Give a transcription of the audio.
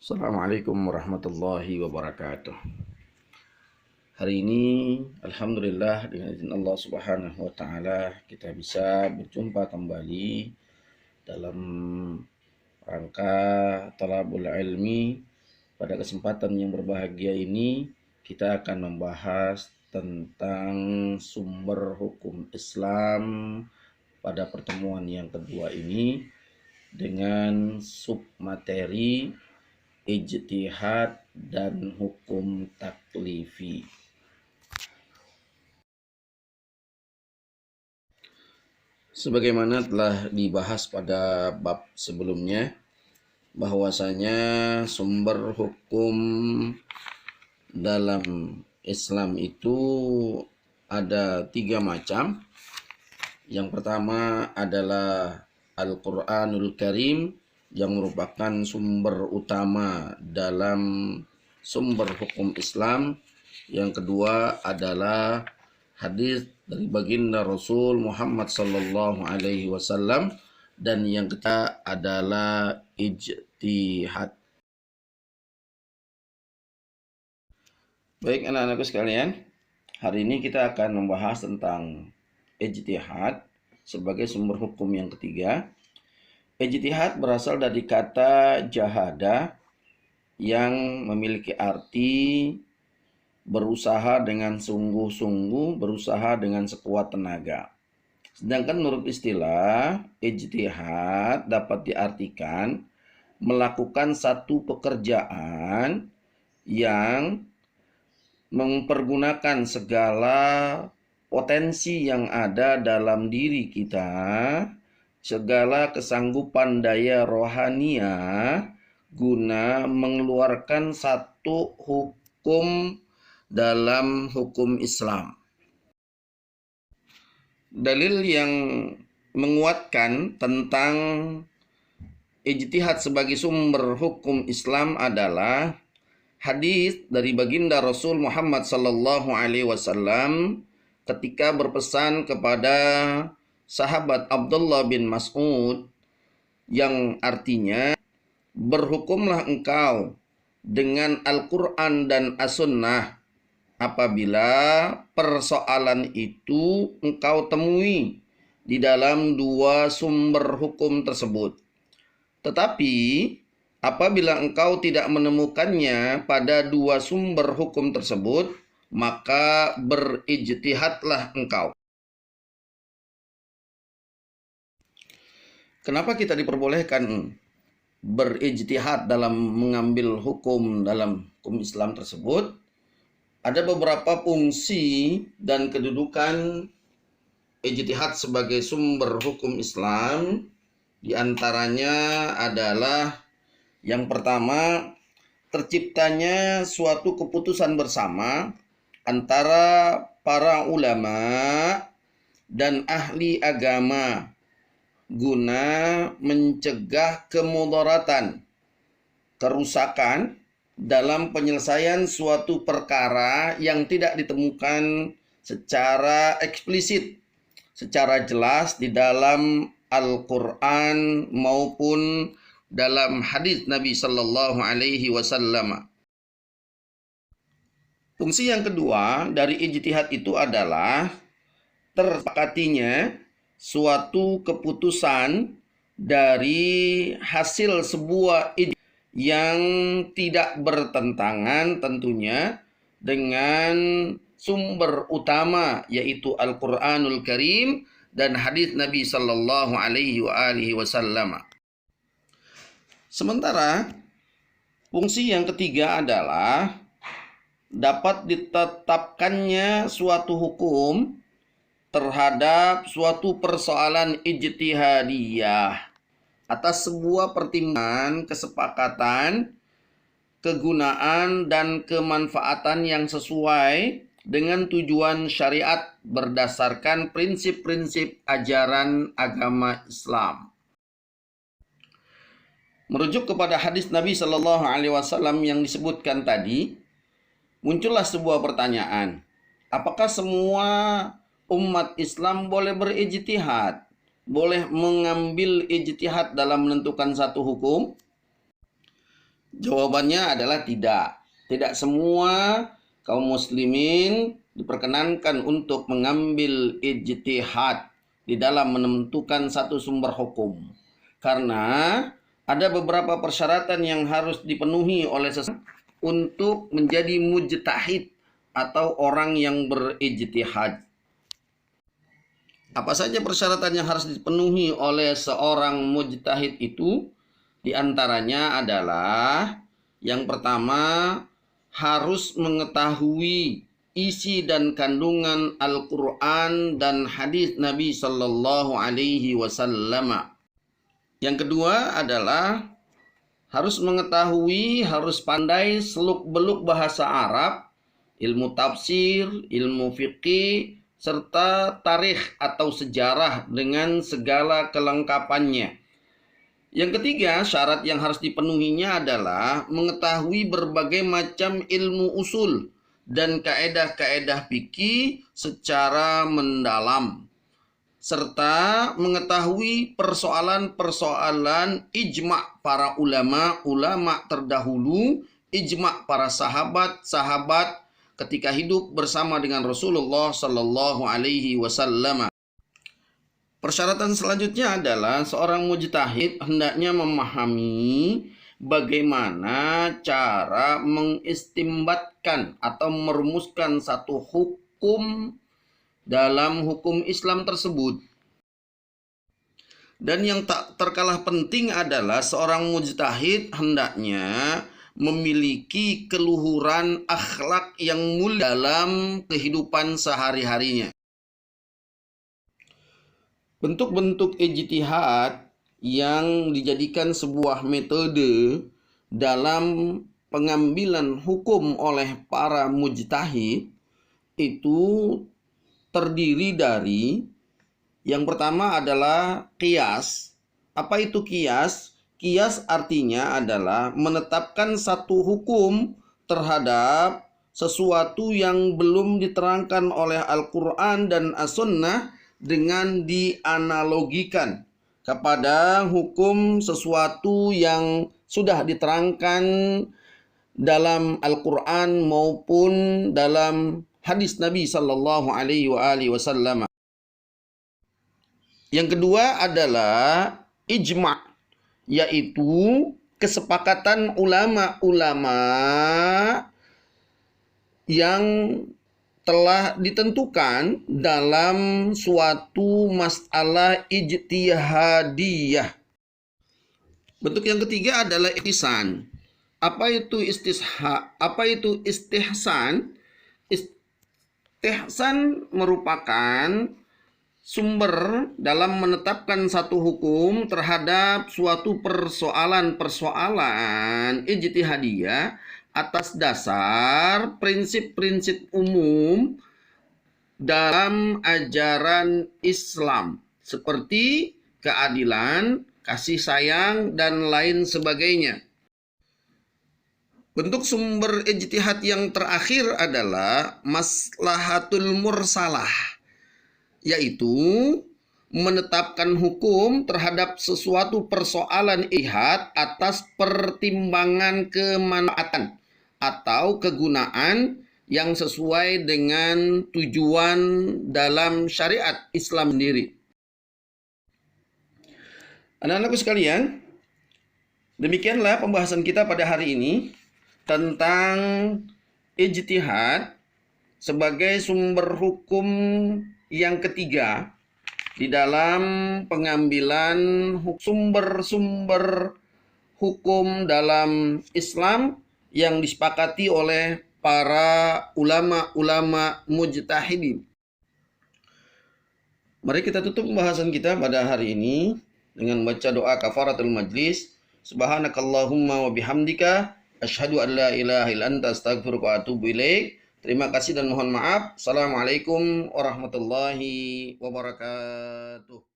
Assalamualaikum warahmatullahi wabarakatuh. Hari ini alhamdulillah dengan izin Allah Subhanahu wa taala kita bisa berjumpa kembali dalam rangka talabul ilmi. Pada kesempatan yang berbahagia ini kita akan membahas tentang sumber hukum Islam pada pertemuan yang kedua ini dengan submateri ijtihad dan hukum taklifi. Sebagaimana telah dibahas pada bab sebelumnya, bahwasanya sumber hukum dalam Islam itu ada 3 macam. Yang pertama adalah Al-Quranul Karim, yang merupakan sumber utama dalam sumber hukum Islam. Yang kedua adalah hadis dari baginda Rasul Muhammad sallallahu alaihi wasallam, dan yang ketiga adalah ijtihad. Baik anak-anakku sekalian, hari ini kita akan membahas tentang ijtihad sebagai sumber hukum yang ketiga. Ijtihad berasal dari kata jahada yang memiliki arti berusaha dengan sungguh-sungguh, berusaha dengan sekuat tenaga. Sedangkan menurut istilah, ijtihad dapat diartikan melakukan satu pekerjaan yang mempergunakan segala potensi yang ada dalam diri kita, segala kesanggupan daya rohania guna mengeluarkan satu hukum dalam hukum Islam. Dalil yang menguatkan tentang ijtihad sebagai sumber hukum Islam adalah hadis dari baginda Rasul Muhammad sallallahu alaihi wasallam ketika berpesan kepada sahabat Abdullah bin Mas'ud, yang artinya, berhukumlah engkau dengan Al-Quran dan As-Sunnah apabila persoalan itu engkau temui di dalam 2 sumber hukum tersebut. Tetapi apabila engkau tidak menemukannya pada 2 sumber hukum tersebut, maka berijtihadlah engkau. Kenapa kita diperbolehkan berijtihad dalam mengambil hukum dalam hukum Islam tersebut? Ada beberapa fungsi dan kedudukan ijtihad sebagai sumber hukum Islam. Di antaranya adalah yang pertama, terciptanya suatu keputusan bersama antara para ulama dan ahli agama guna mencegah kemudaratan, kerusakan dalam penyelesaian suatu perkara yang tidak ditemukan secara eksplisit, secara jelas di dalam Al-Quran maupun dalam hadis Nabi sallallahu alaihi wasallam. Fungsi yang kedua dari ijtihad itu adalah tersepakatinya suatu keputusan dari hasil sebuah ijtihad yang tidak bertentangan tentunya dengan sumber utama, yaitu Al-Quranul Karim dan hadis Nabi sallallahu alaihi wasallam. Sementara fungsi yang ketiga adalah dapat ditetapkannya suatu hukum terhadap suatu persoalan ijtihadiyah atas sebuah pertimbangan, kesepakatan, kegunaan, dan kemanfaatan yang sesuai dengan tujuan syariat berdasarkan prinsip-prinsip ajaran agama Islam. Merujuk kepada hadis Nabi sallallahu alaihi wasallam yang disebutkan tadi, muncullah sebuah pertanyaan. Apakah semua umat Islam boleh berijtihad? Boleh mengambil ijtihad dalam menentukan satu hukum? Jawabannya adalah tidak. Tidak semua kaum muslimin diperkenankan untuk mengambil ijtihad di dalam menentukan satu sumber hukum. Karena ada beberapa persyaratan yang harus dipenuhi oleh seseorang untuk menjadi mujtahid atau orang yang berijtihad. Apa saja persyaratan yang harus dipenuhi oleh seorang mujtahid itu? Di antaranya adalah yang pertama, harus mengetahui isi dan kandungan Al-Quran dan hadis Nabi Sallallahu Alaihi Wasallam. Yang kedua adalah harus mengetahui, harus pandai seluk-beluk bahasa Arab, ilmu tafsir, ilmu fikih, serta tarikh atau sejarah dengan segala kelengkapannya. Yang ketiga, syarat yang harus dipenuhinya adalah mengetahui berbagai macam ilmu usul dan kaedah-kaedah fikih secara mendalam, serta mengetahui persoalan-persoalan ijma' para ulama terdahulu, ijma' para sahabat-sahabat ketika hidup bersama dengan Rasulullah Sallallahu Alaihi Wasallam. Persyaratan selanjutnya adalah seorang mujtahid hendaknya memahami bagaimana cara mengistimbatkan atau merumuskan satu hukum dalam hukum Islam tersebut. Dan yang tak terkalah penting adalah seorang mujtahid hendaknya memiliki keluhuran akhlak yang mulia dalam kehidupan sehari-harinya. Bentuk-bentuk ijtihad yang dijadikan sebuah metode dalam pengambilan hukum oleh para mujtahid itu terdiri dari yang pertama adalah qiyas. Apa itu qiyas? Qiyas artinya adalah menetapkan satu hukum terhadap sesuatu yang belum diterangkan oleh Al-Quran dan As-Sunnah dengan dianalogikan kepada hukum sesuatu yang sudah diterangkan dalam Al-Quran maupun dalam hadis Nabi Sallallahu Alaihi Wasallam. Yang kedua adalah ijma', yaitu kesepakatan ulama-ulama yang telah ditentukan dalam suatu masalah ijtihadiyah. Bentuk yang ketiga adalah ihsan. Apa itu istihsan? Istihsan merupakan sumber dalam menetapkan satu hukum terhadap suatu persoalan-persoalan ijtihadiyah atas dasar prinsip-prinsip umum dalam ajaran Islam seperti keadilan, kasih sayang, dan lain sebagainya. Bentuk sumber ijtihad yang terakhir adalah maslahatul mursalah, yaitu menetapkan hukum terhadap sesuatu persoalan ijtihad atas pertimbangan kemanfaatan atau kegunaan yang sesuai dengan tujuan dalam syariat Islam sendiri. Anak-anakku sekalian, demikianlah pembahasan kita pada hari ini tentang ijtihad sebagai sumber hukum yang ketiga di dalam pengambilan sumber-sumber hukum dalam Islam yang disepakati oleh para ulama-ulama mujtahidin. Mari kita tutup pembahasan kita pada hari ini dengan baca doa kafaratul majlis. Subhanakallahumma wa bihamdika asyhadu an la ilaha illa anta astaghfiruka wa atubu ilaik. Terima kasih dan mohon maaf. Assalamualaikum warahmatullahi wabarakatuh.